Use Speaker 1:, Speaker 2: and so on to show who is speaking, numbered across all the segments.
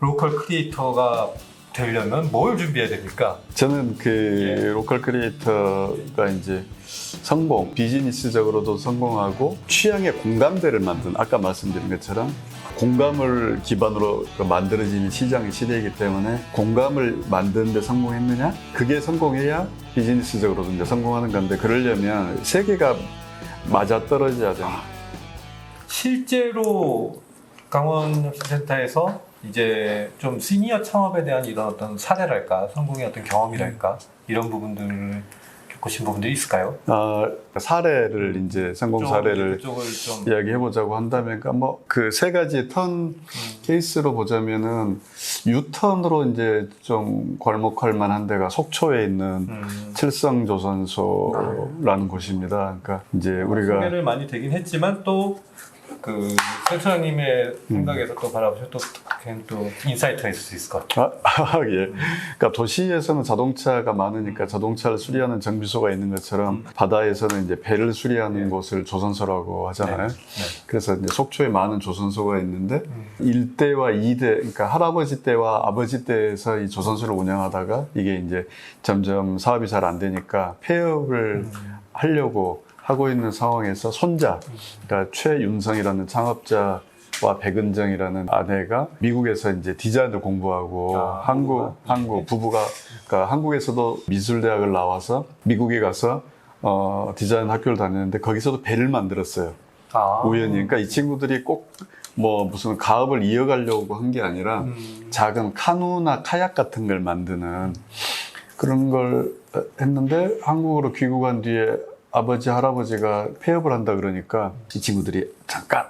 Speaker 1: 로컬 크리에이터가 되려면 뭘 준비해야 됩니까?
Speaker 2: 저는 로컬 크리에이터가 이제 성공, 비즈니스적으로도 성공하고 취향의 공감대를 만든, 아까 말씀드린 것처럼 공감을 기반으로 만들어지는 시장의 시대이기 때문에 공감을 만드는 데 성공했느냐? 그게 성공해야 비즈니스적으로도 이제 성공하는 건데, 그러려면 세 개가 맞아떨어져야 됩니다.
Speaker 1: 실제로 강원혁신센터에서 이제 좀 시니어 창업에 대한 이런 어떤 사례랄까, 성공의 어떤 경험이랄까, 이런 부분들을 겪으신 부분들이 있을까요?
Speaker 2: 사례를 이제 성공 사례를
Speaker 1: 그쪽을 좀
Speaker 2: 이야기해 보자고 한다면, 그러니까 그 세 가지 턴 케이스로 보자면은, 유턴으로 이제 좀 괄목할 만한 데가 속초에 있는 칠성조선소라는 곳입니다. 그러니까 이제 우리가
Speaker 1: 소개를 많이 되긴 했지만 또 그 센터장님의 생각에서 또 바라보셔도 또 인사이트가 있을 수 있을 것 같아요.
Speaker 2: 예. 그러니까 도시에서는 자동차가 많으니까 자동차를 수리하는 정비소가 있는 것처럼 바다에서는 이제 배를 수리하는 곳을 조선소라고 하잖아요.
Speaker 1: 네.
Speaker 2: 그래서 이제 속초에 많은 조선소가 있는데 1대와 2대, 그러니까 할아버지 때와 아버지 때에서 이 조선소를 운영하다가 이게 이제 점점 사업이 잘 안 되니까 폐업을 하려고 하고 있는 상황에서 손자, 그러니까 최윤성이라는 창업자와 백은정이라는 아내가 미국에서 이제 디자인을 공부하고 한국 부부가, 그러니까 한국에서도 미술대학을 나와서 미국에 가서 디자인 학교를 다녔는데 거기서도 배를 만들었어요. 우연히. 그러니까 이 친구들이 꼭 무슨 가업을 이어가려고 한 게 아니라 작은 카누나 카약 같은 걸 만드는 그런 걸 했는데, 한국으로 귀국한 뒤에 아버지, 할아버지가 폐업을 한다 그러니까 이 친구들이 잠깐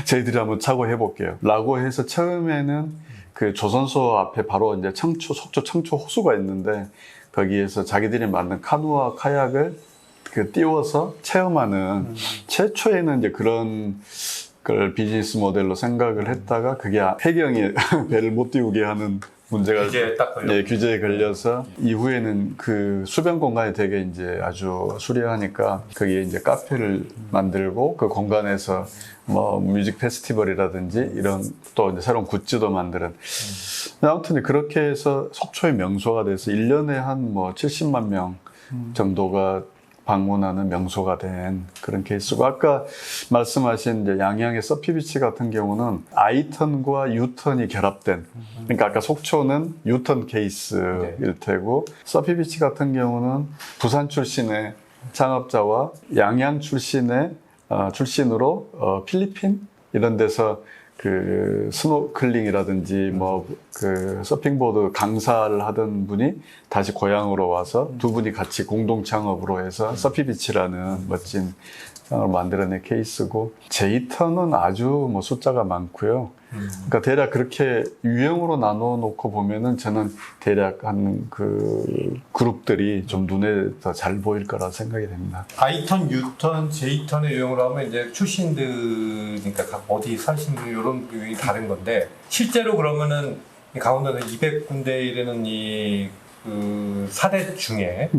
Speaker 2: 저희들이 한번 차고 해볼게요 라고 해서 처음에는 그 조선소 앞에 바로 이제 속초 청초 호수가 있는데 거기에서 자기들이 만든 카누와 카약을 띄워서 체험하는 최초에는 이제 그런 걸 비즈니스 모델로 생각을 했다가 그게 폐경이 배를 못 띄우게 하는 문제가 규제에 걸려서 이후에는 그 수변 공간이 되게 이제 아주 수려하니까 거기에 이제 카페를 만들고 그 공간에서 뮤직 페스티벌이라든지 이런 또 이제 새로운 굿즈도 만드는. 아무튼 그렇게 해서 속초의 명소가 돼서 1년에 한 70만 명 정도가 방문하는 명소가 된 그런 케이스고, 아까 말씀하신 이제 양양의 서피비치 같은 경우는 I턴과 U턴이 결합된, 그러니까 아까 속초는 U턴 케이스일 테고, 서피비치 같은 경우는 부산 출신의 창업자와 양양 출신으로 필리핀 이런 데서 그 스노클링이라든지 그 서핑보드 강사를 하던 분이 다시 고향으로 와서 두 분이 같이 공동 창업으로 해서 서피비치라는 멋진 상을 만들어낸 케이스고, 제이턴은 아주 숫자가 많고요. 그러니까 대략 그렇게 유형으로 나눠 놓고 보면은 저는 대략 한 그 그룹들이 좀 눈에 더 잘 보일 거라 생각이 됩니다.
Speaker 1: I턴, U턴, J턴의 유형으로 하면 이제 출신들이니까 각 어디 사신 분 이런 유형이 다른 건데, 실제로 그러면은 강원도에서 200군데 이르는 그 사례 중에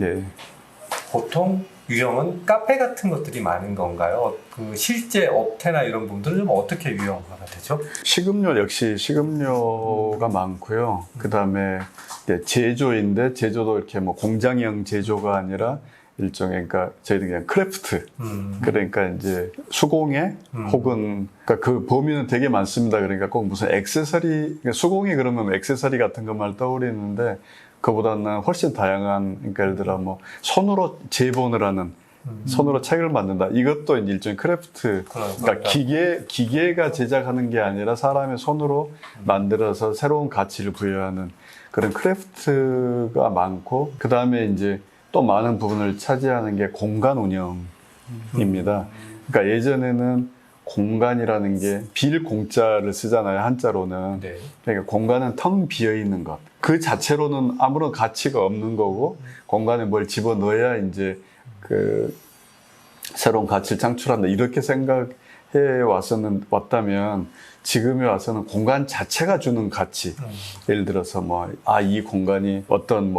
Speaker 1: 보통 유형은 카페 같은 것들이 많은 건가요? 그 실제 업태나 이런 부분들은 어떻게 유형화가 되죠?
Speaker 2: 식음료 역시 식음료가 많고요. 그 다음에 제조인데 제조도 이렇게 공장형 제조가 아니라 일종의, 그러니까 저희는 그냥 크래프트. 그러니까 이제 수공예 혹은, 그러니까 그 범위는 되게 많습니다. 그러니까 꼭 무슨 액세서리, 그러니까 수공예 그러면 액세서리 같은 것만 떠오르는데 그보다는 훨씬 다양한, 그러니까 예를 들어 손으로 제본을 하는, 손으로 책을 만든다. 이것도 이제 일종의 크래프트. 그러니까 기계가 제작하는 게 아니라 사람의 손으로 만들어서 새로운 가치를 부여하는 그런 크래프트가 많고, 그 다음에 이제 또 많은 부분을 차지하는 게 공간 운영입니다. 그러니까 예전에는 공간이라는 게 빌공자를 쓰잖아요, 한자로는. 그러니까 공간은 텅 비어 있는 것. 그 자체로는 아무런 가치가 없는 거고, 공간에 뭘 집어 넣어야 이제 그 새로운 가치를 창출한다. 이렇게 생각해 왔다면, 지금에 와서는 공간 자체가 주는 가치. 예를 들어서 이 공간이 어떤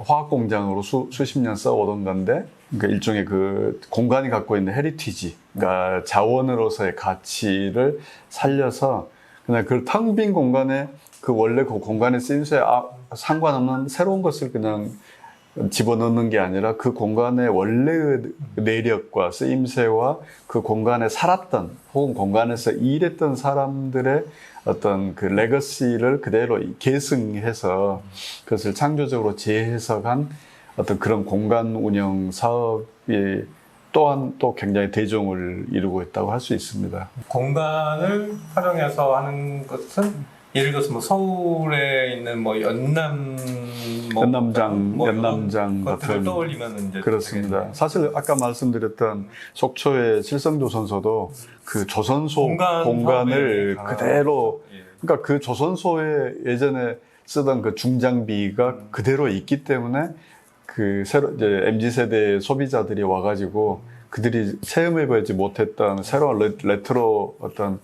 Speaker 2: 화학 공장으로 수십 년 써오던 건데, 그러니까 일종의 그 공간이 갖고 있는 헤리티지, 그러니까 자원으로서의 가치를 살려서 그냥 그 텅 빈 공간에 그 원래 그 공간의 쓰임새에 상관없는 새로운 것을 그냥 집어넣는 게 아니라 그 공간의 원래의 내력과 쓰임새와 그 공간에 살았던 혹은 공간에서 일했던 사람들의 어떤 그 레거시를 그대로 계승해서 그것을 창조적으로 재해석한 어떤 그런 공간 운영 사업이 또한 또 굉장히 대종을 이루고 있다고 할 수 있습니다.
Speaker 1: 공간을 활용해서 하는 것은 예를 들어서 뭐 서울에 있는 뭐 연남장
Speaker 2: 같은
Speaker 1: 것들을 떠올리면 이제
Speaker 2: 그렇습니다.
Speaker 1: 되겠네요.
Speaker 2: 사실 아까 말씀드렸던 속초의 칠성조선소도 그 조선소 공간을 그대로 그러니까 그 조선소에 예전에 쓰던 그 중장비가 그대로 있기 때문에 그 새로 이제 MZ 세대 소비자들이 와가지고 그들이 체험해보지 못했던 새로운 레트로 어떤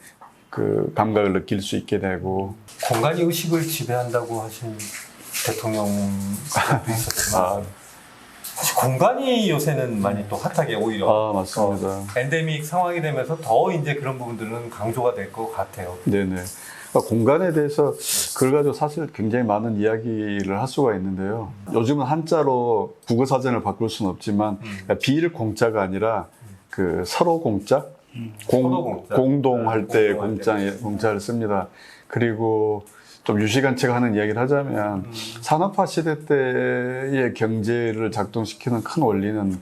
Speaker 2: 그 감각을 느낄 수 있게 되고
Speaker 1: 공간이 의식을 지배한다고 하신 대통령도 있었지만 사실 공간이 요새는 많이 또 핫하게 오히려
Speaker 2: 맞습니다.
Speaker 1: 엔데믹 상황이 되면서 더 이제 그런 부분들은 강조가 될 것 같아요.
Speaker 2: 네네. 그러니까 공간에 대해서 그걸 가지고 사실 굉장히 많은 이야기를 할 수가 있는데요. 요즘은 한자로 국어사전을 바꿀 수는 없지만 비일 공자가 아니라 그 서로 공자? 공동할 때 공자를 씁니다. 그리고 좀 유시간체가 하는 이야기를 하자면 산업화 시대 때의 경제를 작동시키는 큰 원리는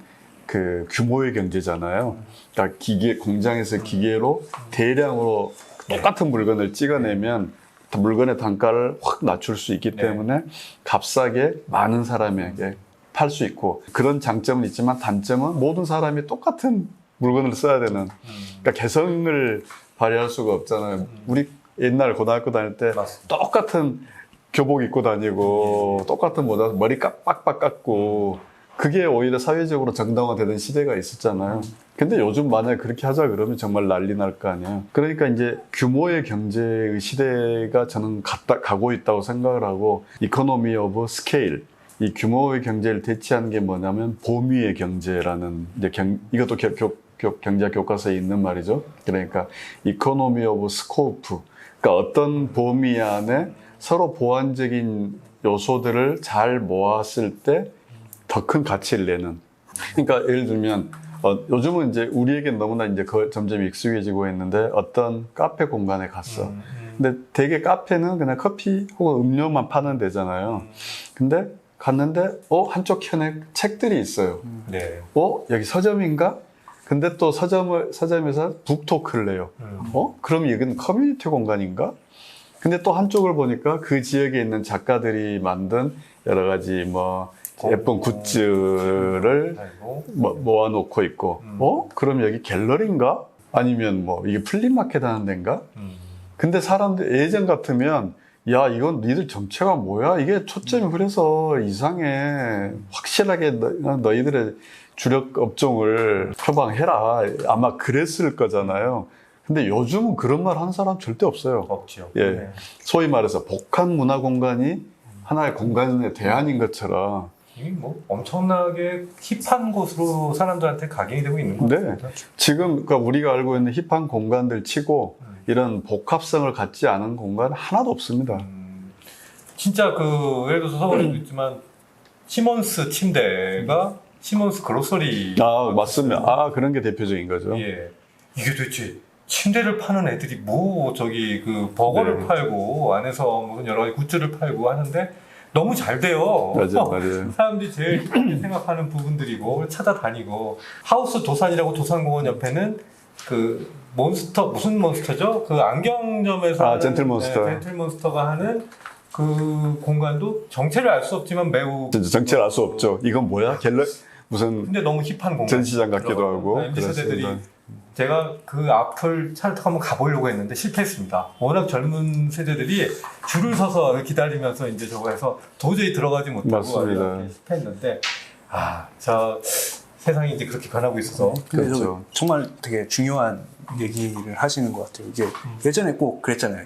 Speaker 2: 그 규모의 경제잖아요. 그러니까 공장에서 기계로 대량으로 똑같은 물건을 찍어내면 물건의 단가를 확 낮출 수 있기 때문에 값싸게 많은 사람에게 팔 수 있고 그런 장점은 있지만 단점은 모든 사람이 똑같은 물건을 써야 되는 그러니까 개성을 발휘할 수가 없잖아요. 우리 옛날 고등학교 다닐 때 똑같은 교복 입고 다니고 똑같은 모자 머리 빡빡 깎고 그게 오히려 사회적으로 정당화되는 시대가 있었잖아요. 근데 요즘 만약에 그렇게 하자 그러면 정말 난리 날 거 아니에요. 그러니까 이제 규모의 경제의 시대가 저는 가고 있다고 생각을 하고 이코노미 오브 스케일 이 규모의 경제를 대체하는 게 뭐냐면 보미의 경제라는 이제 이것도 경제 교과서에 있는 말이죠. 그러니까 이코노미 오브 스코프 그러니까 어떤 범위 안에 서로 보완적인 요소들을 잘 모았을 때 더 큰 가치를 내는. 그러니까 예를 들면 요즘은 이제 우리에겐 너무나 이제 점점 익숙해지고 있는데 어떤 카페 공간에 갔어. 근데 되게 카페는 그냥 커피 혹은 음료만 파는 데잖아요. 근데 갔는데 한쪽 켠에 책들이 있어요.
Speaker 1: 네.
Speaker 2: 여기 서점인가? 근데 또 서점에서 북토크를 해요. 그럼 여기는 커뮤니티 공간인가? 근데 또 한쪽을 보니까 그 지역에 있는 작가들이 만든 여러 가지 뭐 예쁜 굿즈를 모아놓고 있고, 그럼 여기 갤러리인가? 아니면 뭐 이게 플리마켓 하는 데인가? 근데 사람들 예전 같으면 야 이건 니들 정체가 뭐야? 이게 초점이 흐려서 이상해. 확실하게 너희들의 주력 업종을 표방해라. 아마 그랬을 거잖아요. 근데 요즘은 그런 말 하는 사람 절대 없어요.
Speaker 1: 없죠.
Speaker 2: 예.
Speaker 1: 네.
Speaker 2: 소위 말해서 복합 문화 공간이 하나의 공간의 대안인 것처럼
Speaker 1: 이미 뭐 엄청나게 힙한 곳으로 사람들한테 각인이 되고 있는 것 같습니다.
Speaker 2: 지금 그러니까 우리가 알고 있는 힙한 공간들 치고 이런 복합성을 갖지 않은 공간 하나도 없습니다.
Speaker 1: 진짜 예를 들어서 서울에도 있지만 시몬스 침대가 시몬스 그로서리.
Speaker 2: 맞습니다. 그런 게 대표적인 거죠.
Speaker 1: 예. 이게 도대체 침대를 파는 애들이 뭐 버거를 팔고 안에서 무슨 여러 가지 굿즈를 팔고 하는데 너무 잘 돼요.
Speaker 2: 맞아요.
Speaker 1: 사람들이 제일 생각하는 부분들이고 찾아다니고 하우스 도산이라고 도산공원 옆에는 그 몬스터 무슨 몬스터죠? 그 안경점에서
Speaker 2: 젠틀몬스터.
Speaker 1: 젠틀몬스터가 하는 그 공간도 정체를 알 수 없지만 매우
Speaker 2: 정체를 알 수 없죠. 이건 뭐야? 무슨
Speaker 1: 근데 너무 힙한 공간
Speaker 2: 전시장 같기도 하고.
Speaker 1: MZ 세대들이 제가 그 앞을 차를 타고 한번 가보려고 했는데 실패했습니다. 워낙 젊은 세대들이 줄을 서서 기다리면서 이제 저거 해서 도저히 들어가지 못하고 실패했는데 세상이 이제 그렇게 변하고 있어서.
Speaker 3: 그렇죠. 정말 되게 중요한 얘기를 하시는 것 같아요. 이게 예전에 꼭 그랬잖아요.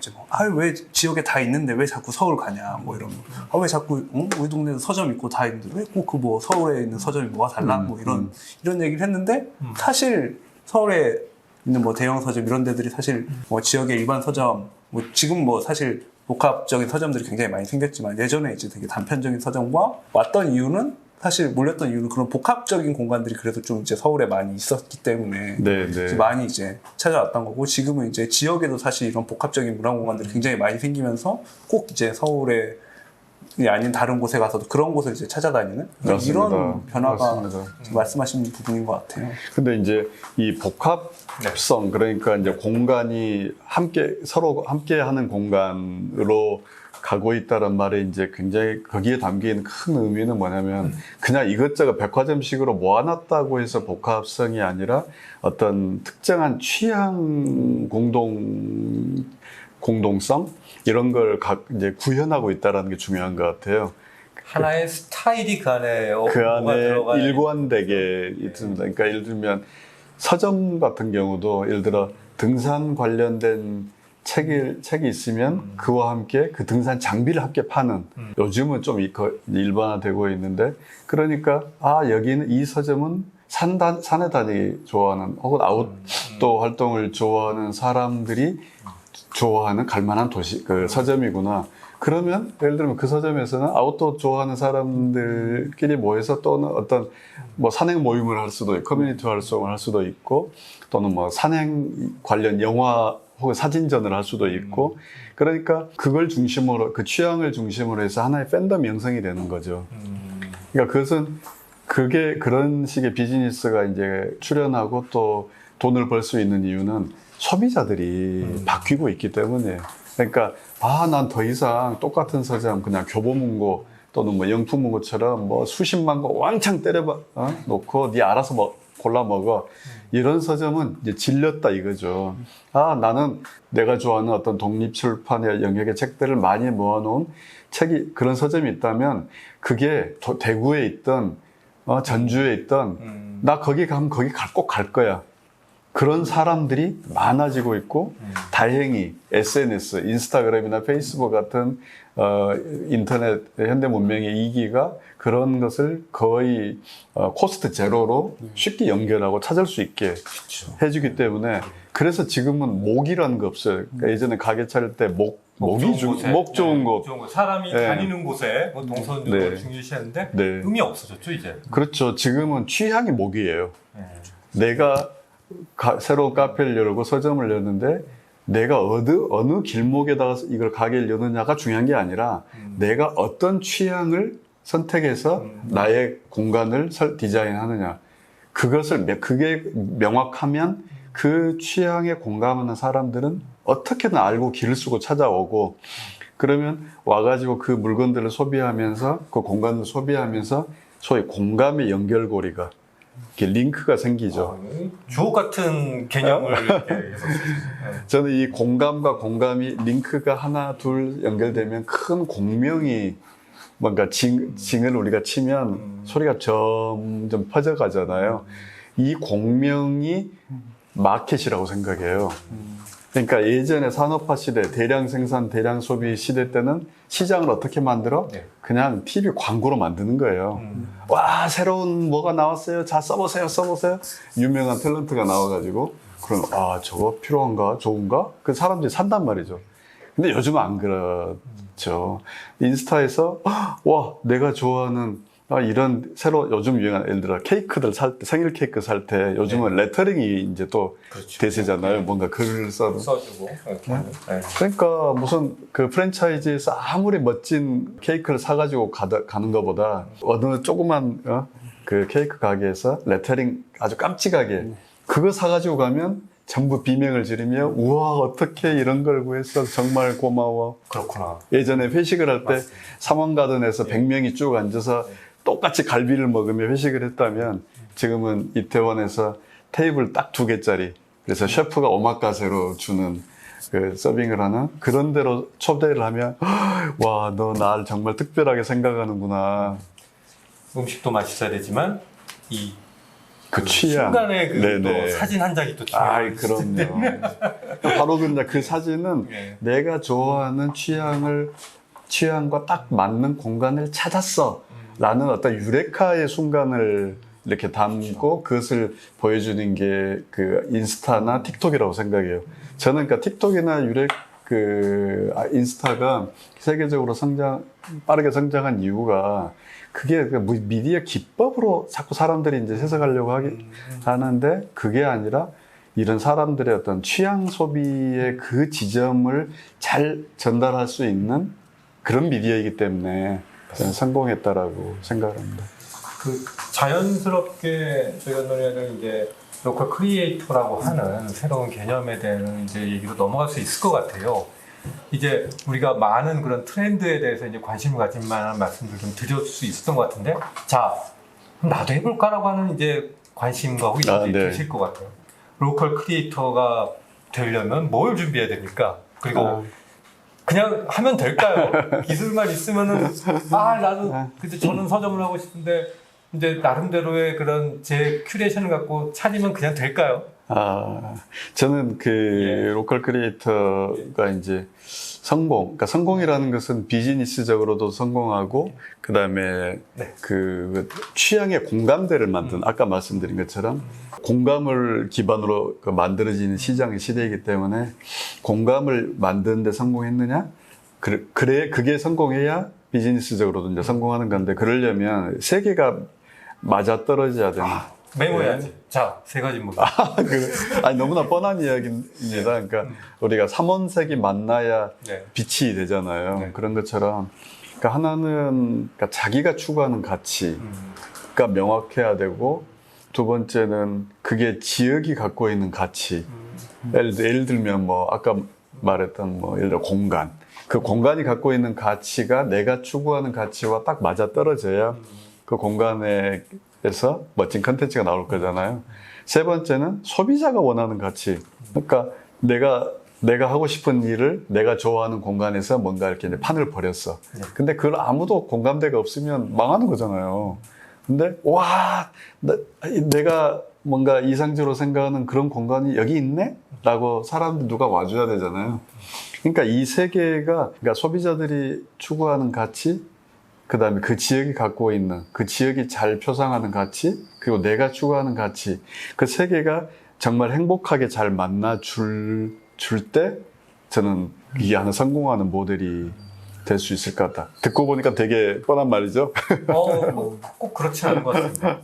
Speaker 3: 왜 지역에 다 있는데 왜 자꾸 서울 가냐 뭐 이런 거. 왜 자꾸 우리 동네에서 서점 있고 다 있는데 왜 꼭 서울에 있는 서점이 뭐가 달라 뭐 이런 얘기를 했는데 사실 서울에 있는 뭐 대형 서점 이런 데들이 사실 뭐 지역의 일반 서점 지금 사실 복합적인 서점들이 굉장히 많이 생겼지만 예전에 이제 되게 단편적인 서점과 왔던 이유는 사실 몰렸던 이유는 그런 복합적인 공간들이 그래도 좀 이제 서울에 많이 있었기 때문에
Speaker 2: 네, 네.
Speaker 3: 이제 많이 이제 찾아왔던 거고 지금은 이제 지역에도 사실 이런 복합적인 문화 공간들이 굉장히 많이 생기면서 꼭 이제 서울에 아닌 다른 곳에 가서도 그런 곳을 이제 찾아다니는
Speaker 2: 맞습니다.
Speaker 3: 이런 변화가
Speaker 2: 맞습니다.
Speaker 3: 말씀하신 부분인 것 같아요.
Speaker 2: 근데 이제 이 복합성, 그러니까 이제 공간이 함께, 서로 함께 하는 공간으로 가고 있다는 말에 이제 굉장히 거기에 담긴 큰 의미는 뭐냐면 그냥 이것저것 백화점식으로 모아놨다고 해서 복합성이 아니라 어떤 특정한 취향 공동성 이런 걸 이제 구현하고 있다는 게 중요한 것 같아요.
Speaker 1: 하나의 스타일이 그 안에
Speaker 2: 그
Speaker 1: 뭐가
Speaker 2: 안에
Speaker 1: 들어가야
Speaker 2: 일관되게 있습니다. 그러니까 예를 들면 서점 같은 경우도 예를 들어 등산 관련된 책이 있으면 그와 함께 그 등산 장비를 함께 파는 요즘은 좀 일반화되고 있는데 그러니까 여기는 이 서점은 산에 다니기 좋아하는 혹은 아웃도어 활동을 좋아하는 사람들이 좋아하는 갈만한 그 서점이구나. 그러면 예를 들면 그 서점에서는 아웃도어 좋아하는 사람들끼리 모여서 또는 어떤 뭐 산행 모임을 할 수도 있고 커뮤니티 활동을 할 수도 있고 또는 뭐 산행 관련 영화 혹은 사진전을 할 수도 있고 그러니까 그걸 중심으로 그 취향을 중심으로 해서 하나의 팬덤 형성이 되는 거죠. 그러니까 그게 그런 식의 비즈니스가 이제 출현하고 또 돈을 벌 수 있는 이유는 소비자들이 바뀌고 있기 때문에 그러니까 난 더 이상 똑같은 서점 그냥 교보문고 또는 뭐 영풍문고처럼 뭐 수십만 권 왕창 때려 놓고 네 알아서 골라 먹어 이런 서점은 이제 질렸다 이거죠. 나는 내가 좋아하는 어떤 독립출판의 영역의 책들을 많이 모아놓은 그런 서점이 있다면 그게 대구에 있던 전주에 있던 나 거기 가면 거기 꼭 갈 거야. 그런 사람들이 많아지고 있고 다행히 SNS, 인스타그램이나 페이스북 같은 인터넷 현대 문명의 이기가 그런 것을 거의 코스트 제로로 쉽게 연결하고 찾을 수 있게 해주기 때문에 그래서 지금은 목이라는 거 없어요. 그러니까 예전에 가게 차릴 때 목 좋은 곳.
Speaker 1: 사람이 다니는 곳에 뭐 동선으로
Speaker 2: 네.
Speaker 1: 중요시하는데
Speaker 2: 네.
Speaker 1: 의미 없어졌죠 이제.
Speaker 2: 그렇죠. 지금은 취향이 목이에요. 내가 새로운 카페를 열고 서점을 열는데 내가 어느 길목에다가 이걸 가게를 여느냐가 중요한 게 아니라 내가 어떤 취향을 선택해서 나의 공간을 디자인하느냐 그게 명확하면 그 취향에 공감하는 사람들은 어떻게든 알고 길을 쓰고 찾아오고 그러면 와가지고 그 물건들을 소비하면서 그 공간을 소비하면서 소위 공감의 연결고리가 이렇게 링크가 생기죠.
Speaker 1: 주옥 같은 개념을 이렇게 해서.
Speaker 2: 저는 이 공감과 공감이 링크가 하나 둘 연결되면 큰 공명이 뭔가 징을 우리가 치면 소리가 점점 퍼져가잖아요. 이 공명이 마켓이라고 생각해요. 그러니까 예전에 산업화 시대, 대량 생산, 대량 소비 시대 때는 시장을 어떻게 만들어? 그냥 TV 광고로 만드는 거예요. 와, 새로운 뭐가 나왔어요. 자, 써보세요. 유명한 탤런트가 나와가지고, 그럼, 저거 필요한가? 좋은가? 그 사람들이 산단 말이죠. 근데 요즘은 안 그렇죠. 인스타에서, 와, 내가 좋아하는 이런 요즘 유행하는 예를 들어 케이크들 살 때 생일 케이크 살 때 요즘은 레터링이 이제 또
Speaker 1: 그렇죠.
Speaker 2: 대세잖아요. 뭔가 글을
Speaker 1: 써주고.
Speaker 2: 그러니까 무슨 그 프랜차이즈에서 아무리 멋진 케이크를 사가지고 가는 것보다 어느 조그만 그 케이크 가게에서 레터링 아주 깜찍하게 그거 사가지고 가면 전부 비명을 지르며 우와 어떻게 이런 걸 구했어 정말 고마워.
Speaker 1: 그렇구나.
Speaker 2: 예전에 회식을 할 때 삼원가든에서 100명이 쭉 앉아서 똑같이 갈비를 먹으며 회식을 했다면 지금은 이태원에서 테이블 딱 2개짜리 그래서 셰프가 오마카세로 주는 그 서빙을 하는 그런 데로 초대를 하면 와, 너 날 정말 특별하게 생각하는구나.
Speaker 1: 음식도 맛있어야 되지만
Speaker 2: 그 취향.
Speaker 1: 순간에 또 사진 한 장이 또 중요해요.
Speaker 2: 그럼요. 바로 그 사진은 내가 좋아하는 취향과 딱 맞는 공간을 찾았어. 라는 어떤 유레카의 순간을 이렇게 담고 그것을 보여주는 게 그 인스타나 틱톡이라고 생각해요. 저는 그러니까 틱톡이나 인스타가 세계적으로 빠르게 성장한 이유가 그게 그 미디어 기법으로 자꾸 사람들이 이제 해석하려고 하는데 그게 아니라 이런 사람들의 어떤 취향 소비의 그 지점을 잘 전달할 수 있는 그런 미디어이기 때문에 저는 성공했다라고 생각합니다.
Speaker 1: 그 자연스럽게 저희가 노래를 이제 로컬 크리에이터라고 하는 새로운 개념에 대한 이제 얘기로 넘어갈 수 있을 것 같아요. 이제 우리가 많은 그런 트렌드에 대해서 이제 관심을 가질 만한 말씀들 좀 드릴 수 있었던 것 같은데, 자, 그럼 나도 해볼까라고 하는 이제 관심과 호기심이
Speaker 2: 네.
Speaker 1: 드실 것 같아요. 로컬 크리에이터가 되려면 뭘 준비해야 됩니까? 그리고 그냥 하면 될까요? 기술만 있으면은 나도 근데 저는 서점을 하고 싶은데 이제 나름대로의 그런 제 큐레이션을 갖고 차리면 그냥 될까요?
Speaker 2: 저는 로컬 크리에이터가 이제 그러니까 성공이라는 것은 비즈니스적으로도 성공하고, 그 다음에 그 취향의 공감대를 아까 말씀드린 것처럼 공감을 기반으로 만들어지는 시장의 시대이기 때문에 공감을 만드는데 성공했느냐? 그게 성공해야 비즈니스적으로도 이제 성공하는 건데, 그러려면 세 개가 맞아떨어져야 되는.
Speaker 1: 메모해야지. 자, 세 가지 뭐.
Speaker 2: 너무나 뻔한 이야기입니다. 그러니까 우리가 삼원색이 만나야
Speaker 1: 네.
Speaker 2: 빛이 되잖아요.
Speaker 1: 네.
Speaker 2: 그런 것처럼, 그러니까 하나는 자기가 추구하는 가치가 명확해야 되고, 두 번째는 그게 지역이 갖고 있는 가치. 예를 들면 아까 말했던 예를 들어 공간. 그 공간이 갖고 있는 가치가 내가 추구하는 가치와 딱 맞아떨어져야 그 공간에서 멋진 컨텐츠가 나올 거잖아요. 세 번째는 소비자가 원하는 가치. 그러니까 내가 하고 싶은 일을 내가 좋아하는 공간에서 뭔가 이렇게 이제 판을 벌였어. 근데 그걸 아무도 공감대가 없으면 망하는 거잖아요. 근데 내가 뭔가 이상적으로 생각하는 그런 공간이 여기 있네? 라고 사람들 누가 와줘야 되잖아요. 그러니까 이 세 개가, 그러니까 소비자들이 추구하는 가치, 그 다음에 그 지역이 갖고 있는, 그 지역이 잘 표상하는 가치, 그리고 내가 추구하는 가치, 그 세 개가 정말 행복하게 잘 만나줄 때, 저는 이게 하나 성공하는 모델이 될 수 있을 것 같다. 듣고 보니까 되게 뻔한 말이죠.
Speaker 1: 꼭 그렇지 않은 것 같습니다.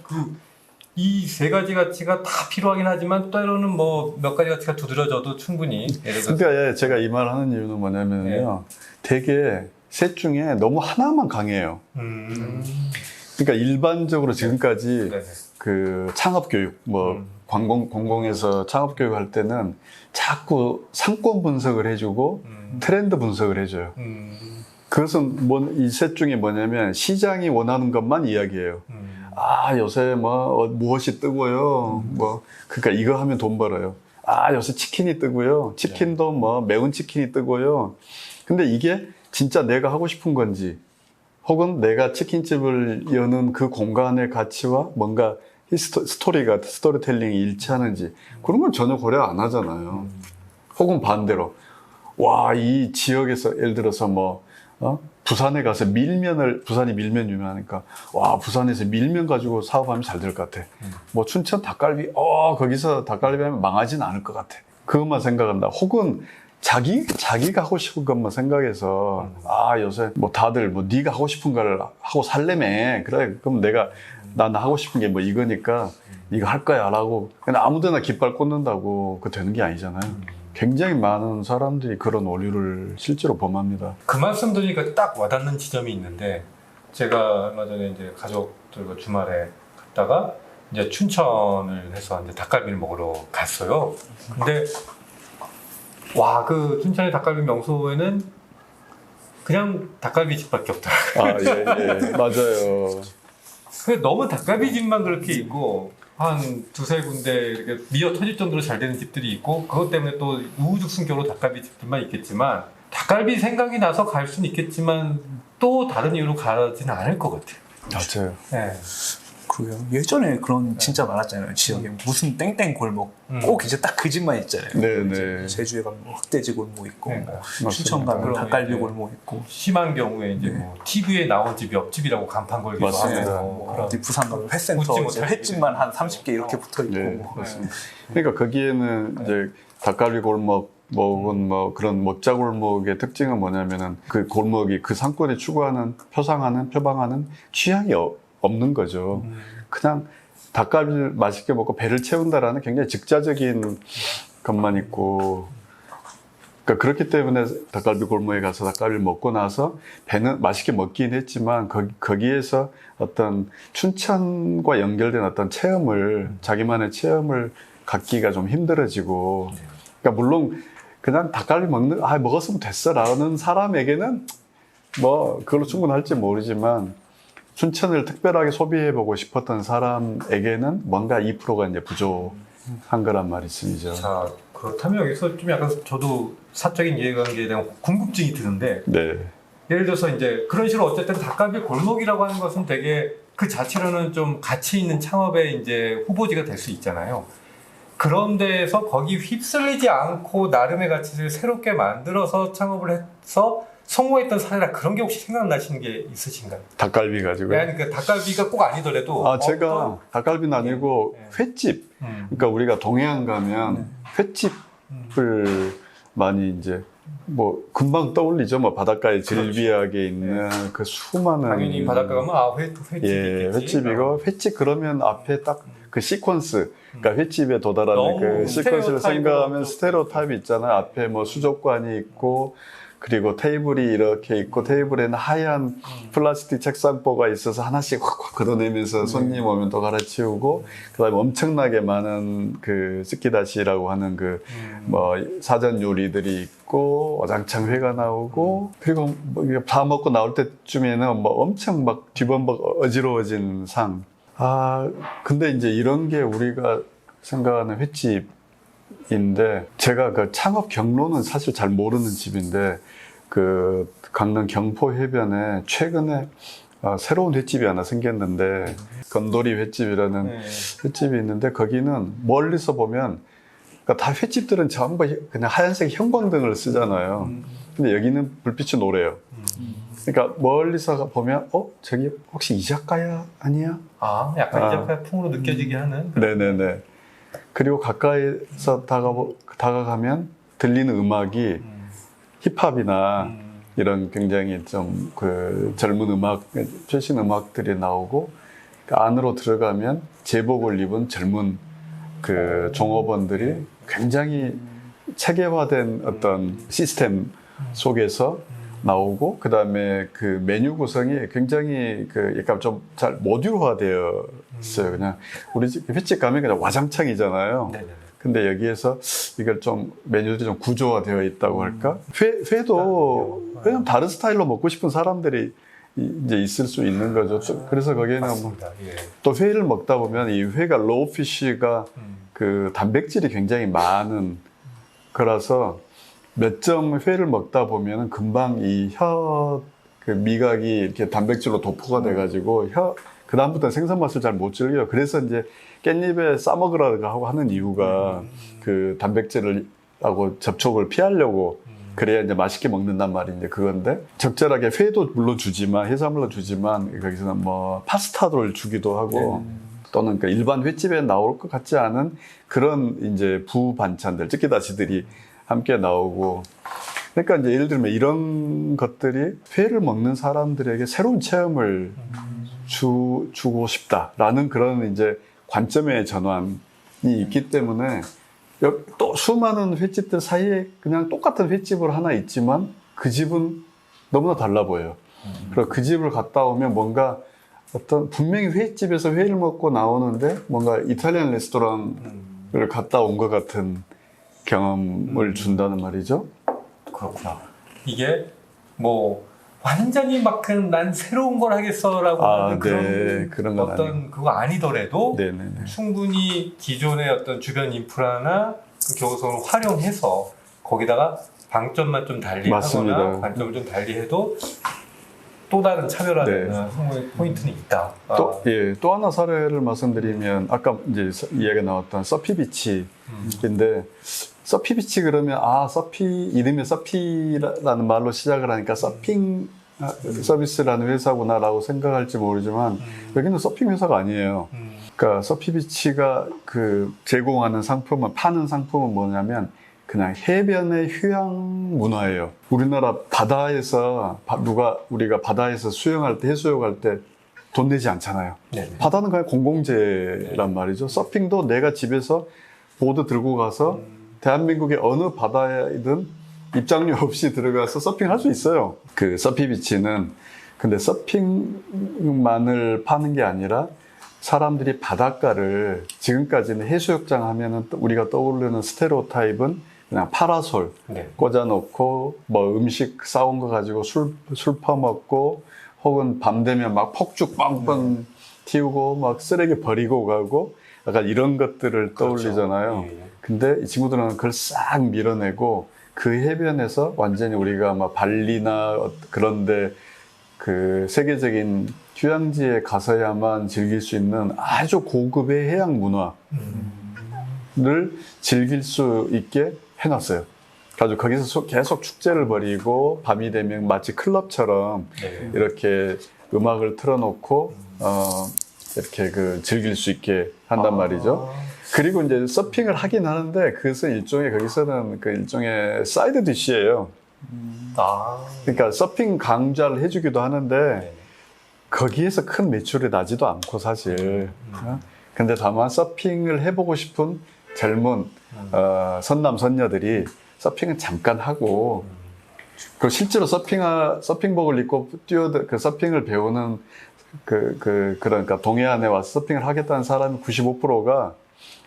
Speaker 1: 이 세 가지 가치가 다 필요하긴 하지만 때로는 몇 가지 가치가 두드려져도 충분히.
Speaker 2: 그러니까 제가 이 말 하는 이유는 뭐냐면요. 되게 셋 중에 너무 하나만 강해요. 그러니까 일반적으로 지금까지 그 창업교육, 공공에서 창업교육 할 때는 자꾸 상권 분석을 해주고 트렌드 분석을 해줘요. 그것은 이 셋 중에 뭐냐면 시장이 원하는 것만 이야기해요. 요새 무엇이 뜨고요. 그러니까 이거 하면 돈 벌어요. 요새 치킨이 뜨고요. 치킨도 매운 치킨이 뜨고요. 근데 이게 진짜 내가 하고 싶은 건지, 혹은 내가 치킨집을 여는 그 공간의 가치와 뭔가 스토리텔링이 일치하는지, 그런 건 전혀 고려 안 하잖아요. 혹은 반대로, 이 지역에서 예를 들어서 부산에 가서 부산이 밀면 유명하니까, 부산에서 밀면 가지고 사업하면 잘 될 것 같아. 춘천 닭갈비, 거기서 닭갈비 하면 망하진 않을 것 같아. 그것만 생각한다. 혹은 자기가 하고 싶은 것만 생각해서, 요새 다들 네가 하고 싶은 걸 하고 살래매. 그래, 그럼 난 하고 싶은 게 이거니까 이거 할 거야 라고 그냥 아무데나 깃발 꽂는다고 그거 되는 게 아니잖아요. 굉장히 많은 사람들이 그런 오류를 실제로 범합니다.
Speaker 1: 그 말씀 드리니까 딱 와닿는 지점이 있는데, 제가 얼마 전에 이제 가족들과 주말에 갔다가 이제 춘천을 해서 이제 닭갈비를 먹으러 갔어요. 근데 그 춘천의 닭갈비 명소에는 그냥 닭갈비 집밖에 없더라고요.
Speaker 2: 예, 맞아요.
Speaker 1: 너무 닭갈비 집만 그렇게 있고, 한 두세 군데 이렇게 미어 터질 정도로 잘 되는 집들이 있고, 그것 때문에 또 우후죽순격으로 닭갈비 집들만 있겠지만, 닭갈비 생각이 나서 갈 수는 있겠지만 또 다른 이유로 가지는 않을 것 같아요.
Speaker 2: 맞아요.
Speaker 1: 네.
Speaker 3: 그래요. 예전에 그런 진짜 많았잖아요. 지역에 무슨 땡땡 골목 꼭 이제 딱 그 집만 있잖아요.
Speaker 2: 네.
Speaker 3: 제주에 가면 흑돼지 골목 있고,
Speaker 1: 네.
Speaker 3: 춘천 가면
Speaker 1: 그러면
Speaker 3: 닭갈비
Speaker 1: 이제
Speaker 3: 골목 있고,
Speaker 1: 심한 경우에 이제 TV에 나온 집이 옆집이라고 간판 걸기도
Speaker 2: 맞습니다.
Speaker 1: 하고,
Speaker 3: 어디 부산 가면 회센터
Speaker 1: 웃지 못할
Speaker 3: 횟집만 한 30개 이렇게 붙어 있고.
Speaker 2: 네, 맞습니다. 그러니까 거기에는 이제 닭갈비 골목 혹은 뭐 그런 먹자골목의 특징은 뭐냐면은 그 골목이 그 상권이 추구하는, 표방하는 취향이 없는 거죠. 그냥 닭갈비를 맛있게 먹고 배를 채운다라는 굉장히 즉자적인 것만 있고, 그러니까 그렇기 때문에 닭갈비 골목에 가서 닭갈비를 먹고 나서 배는 맛있게 먹긴 했지만 거기에서 어떤 춘천과 연결된 어떤 체험을, 자기만의 체험을 갖기가 좀 힘들어지고, 그러니까 물론 그냥 닭갈비 먹었으면 됐어 라는 사람에게는 뭐 그걸로 충분할지 모르지만, 춘천을 특별하게 소비해보고 싶었던 사람에게는 뭔가 2%가 이제 부족한 거란 말씀이죠.
Speaker 1: 자, 그렇다면 여기서 좀 약간 저도 사적인 이해관계에 대한 궁금증이 드는데,
Speaker 2: 네.
Speaker 1: 예를 들어서 이제 그런 식으로 어쨌든 닭갈비 골목이라고 하는 것은 되게 그 자체로는 좀 가치 있는 창업의 이제 후보지가 될 수 있잖아요. 그런 데에서 거기 휩쓸리지 않고 나름의 가치를 새롭게 만들어서 창업을 해서 성공했던 사례라 그런 게 혹시 생각나시는 게 있으신가요?
Speaker 2: 닭갈비 가지고요?
Speaker 1: 아니, 그 닭갈비가 꼭 아니더라도
Speaker 2: 제가 닭갈비는 아니고
Speaker 1: 네.
Speaker 2: 횟집. 그러니까 우리가 동해안 가면 횟집을 많이 이제 뭐 금방 떠올리죠. 뭐 바닷가에 즐비하게 있는 그 수많은,
Speaker 1: 당연히 바닷가 가면 횟집이
Speaker 2: 예,
Speaker 1: 있겠지.
Speaker 2: 횟집이고, 횟집 그러면 앞에 딱 그 시퀀스, 그러니까 횟집에 도달하는
Speaker 1: 너무
Speaker 2: 그 시퀀스를
Speaker 1: 스테레오타입으로
Speaker 2: 생각하면 스테레오타입이 있잖아요. 앞에 뭐 수족관이 있고, 그리고 테이블이 이렇게 있고, 테이블에는 하얀 플라스틱 책상보가 있어서 하나씩 확확 걷어내면서 손님 오면 또 갈아치우고, 그 다음에 엄청나게 많은 그 스키다시라고 하는 그 뭐 사전 요리들이 있고, 어장창 회가 나오고, 그리고 뭐 이게 다 먹고 나올 때쯤에는 뭐 엄청 막 뒤범벅 어지러워진 상. 근데 이제 이런 게 우리가 생각하는 횟집인데, 제가 그 창업 경로는 사실 잘 모르는 집인데, 그 강릉 경포 해변에 최근에 새로운 횟집이 하나 생겼는데, 건돌이 횟집이라는
Speaker 1: 네.
Speaker 2: 횟집이 있는데, 거기는 멀리서 보면, 그러니까 다 횟집들은 전부 그냥 하얀색 형광등을 쓰잖아요. 근데 여기는 불빛이 노래요. 그러니까 멀리서 보면 저기 혹시 이자카야 아니야?
Speaker 1: 약간 이자카야 풍으로 느껴지게 하는.
Speaker 2: 네네네. 그리고 가까이서 다가가면 들리는 음악이 힙합이나 이런 굉장히 좀 그 젊은 음악, 최신 음악들이 나오고, 그 안으로 들어가면 제복을 입은 젊은 그 종업원들이 굉장히 체계화된 어떤 시스템 속에서 나오고, 그 다음에 그 메뉴 구성이 굉장히 그 약간 좀 잘 모듈화되어 있어요. 그냥 우리 집 횟집 가면 그냥 와장창이잖아요.
Speaker 1: 네네네.
Speaker 2: 근데 여기에서 이걸 좀 메뉴들이 좀 구조화되어 있다고 할까? 회도 왜냐면 다른 스타일로 먹고 싶은 사람들이 이제 있을 수 있는 거죠. 그래서 거기에는
Speaker 1: 맞습니다. 예.
Speaker 2: 또 회를 먹다 보면 이 회가 로우 피쉬가 그 단백질이 굉장히 많은 거라서 몇 점 회를 먹다 보면 금방 이 그 미각이 이렇게 단백질로 도포가 돼가지고 그 다음부터 생선 맛을 잘 못 즐겨요. 그래서 이제 깻잎에 싸먹으라고 하고 하는 이유가 그 단백질을 하고 접촉을 피하려고, 그래야 이제 맛있게 먹는단 말이 이제 그건데, 적절하게 회도 물론 주지만, 해산물도 주지만, 거기서는 뭐 파스타를 주기도 하고, 또는 그 일반 횟집에 나올 것 같지 않은 그런 이제 부반찬들, 찌개다시들이 함께 나오고, 그러니까 이제 예를 들면 이런 것들이 회를 먹는 사람들에게 새로운 체험을 주고 싶다라는 그런 이제 관점의 전환이 있기 때문에, 또 수많은 횟집들 사이에 그냥 똑같은 횟집을 하나 있지만 그 집은 너무나 달라 보여요. 그리고 그 집을 갔다 오면 뭔가 어떤 분명히 횟집에서 회를 먹고 나오는데 뭔가 이탈리안 레스토랑을 갔다 온 것 같은 경험을 준다는 말이죠.
Speaker 1: 그렇구나. 이게 뭐 완전히 막 그냥 난 새로운 걸 하겠어라고 하는
Speaker 2: 그런 건
Speaker 1: 어떤 그거 아니더라도
Speaker 2: 네네네.
Speaker 1: 충분히 기존의 어떤 주변 인프라나 그 교섭을 활용해서 거기다가 방점만 좀 달리
Speaker 2: 맞습니다.
Speaker 1: 하거나 관점을 좀 달리 해도 또 다른 차별화되는 성공의 포인트는 있다.
Speaker 2: 또 하나 사례를 말씀드리면, 아까 이제 이야기가 나왔던 서피비치인데, 서피비치 그러면 이름이 서피라는 말로 시작을 하니까 서핑 서비스라는 회사구나라고 생각할지 모르지만, 여기는 서핑 회사가 아니에요. 그러니까 서피비치가 그 제공하는 상품은, 파는 상품은 뭐냐면 그냥 해변의 휴양 문화예요. 우리나라 바다에서 우리가 바다에서 수영할 때 해수욕할 때 돈 내지 않잖아요.
Speaker 1: 네.
Speaker 2: 바다는 그냥 공공재란 말이죠. 서핑도 내가 집에서 보드 들고 가서 대한민국의 어느 바다에든 입장료 없이 들어가서 서핑할 수 있어요. 그 서피비치는 근데 서핑만을 파는 게 아니라 사람들이 바닷가를 지금까지는 해수욕장 하면은 우리가 떠오르는 스테레오타입은 그냥 파라솔
Speaker 1: 네.
Speaker 2: 꽂아놓고 뭐 음식 싸온 거 가지고 술 퍼먹고 혹은 밤 되면 막 폭죽 빵빵 튀우고 막 쓰레기 버리고 가고 약간 이런 것들을 떠올리잖아요.
Speaker 1: 예, 예.
Speaker 2: 근데 이 친구들은 그걸 싹 밀어내고 그 해변에서 완전히 우리가 막 발리나 그런데 그 세계적인 휴양지에 가서야만 즐길 수 있는 아주 고급의 해양 문화를 즐길 수 있게 해놨어요. 그래서 거기서 계속 축제를 벌이고 밤이 되면 마치 클럽처럼
Speaker 1: 네.
Speaker 2: 이렇게 음악을 틀어놓고 이렇게 그 즐길 수 있게 한단 말이죠. 그리고 이제 서핑을 하긴 하는데 그것은 일종의 거기서는 그 일종의 사이드 디쉬예요. 그러니까 서핑 강좌를 해주기도 하는데
Speaker 1: 네.
Speaker 2: 거기에서 큰 매출이 나지도 않고 사실. 근데 다만 서핑을 해보고 싶은 젊은 선남 선녀들이 서핑은 잠깐 하고 그 실제로 서핑복을 입고 그 서핑을 배우는 그러니까 동해안에 와서 서핑을 하겠다는 사람이 95%가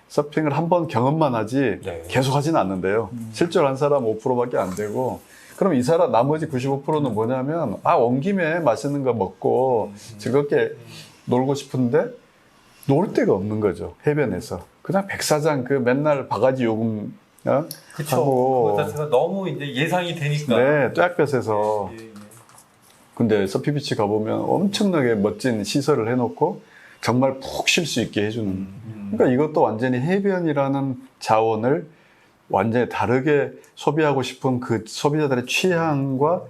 Speaker 2: 서핑을 한 번 경험만 하지
Speaker 1: 네.
Speaker 2: 계속 하지는 않는데요. 실제로 한 사람 5%밖에 안 되고 그럼 이 사람 나머지 95%는 뭐냐면 온 김에 맛있는 거 먹고 즐겁게 놀고 싶은데 놀 데가 없는 거죠. 해변에서. 그냥 백사장 그 맨날 바가지 요금
Speaker 1: 그쵸.
Speaker 2: 하고
Speaker 1: 그거 자체가 너무 이제 예상이 되니까.
Speaker 2: 네, 쫙볕에서
Speaker 1: 예, 예.
Speaker 2: 근데 서피비치 가보면 엄청나게 멋진 시설을 해놓고 정말 푹 쉴 수 있게 해주는 그러니까 이것도 완전히 해변이라는 자원을 완전히 다르게 소비하고 싶은 그 소비자들의 취향과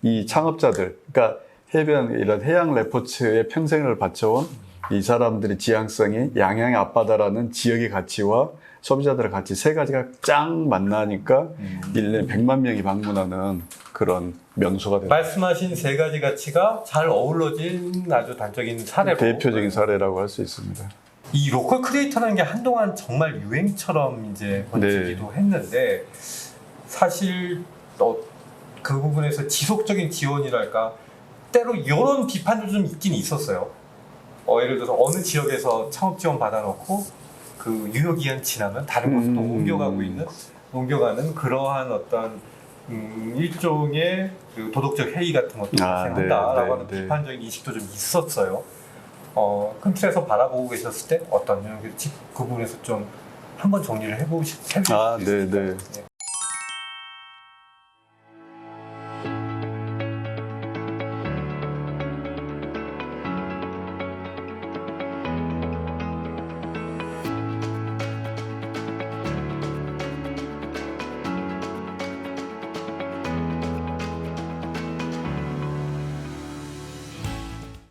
Speaker 2: 이 창업자들 그러니까 해변 이런 해양 레포츠에 평생을 바쳐온 이 사람들의 지향성이 양양의 앞바다라는 지역의 가치와 소비자들의 가치 세 가지가 짱 만나니까 1년에 100만 명이 방문하는 그런 명소가 됩니다.
Speaker 1: 말씀하신 세 가지 가치가 잘 어우러진 아주 단적인 사례로
Speaker 2: 대표적인 사례라고 할 수 있습니다.
Speaker 1: 이 로컬 크리에이터라는 게 한동안 정말 유행처럼 이제 번지기도 했는데 사실 그 부분에서 지속적인 지원이랄까 때로 이런 비판도 좀 있긴 있었어요. 예를 들어서 어느 지역에서 창업 지원 받아놓고 그 유효 기한 지나면 다른 곳으로 옮겨가는 그러한 어떤 일종의 그 도덕적 해이 같은 것도 발생한다라고 하는 비판적인 인식도 좀 있었어요. 큰 틀에서 바라보고 계셨을 때 어떤 그 부분에서 좀 한번 정리를 해보실 수 있을까요?
Speaker 2: 네.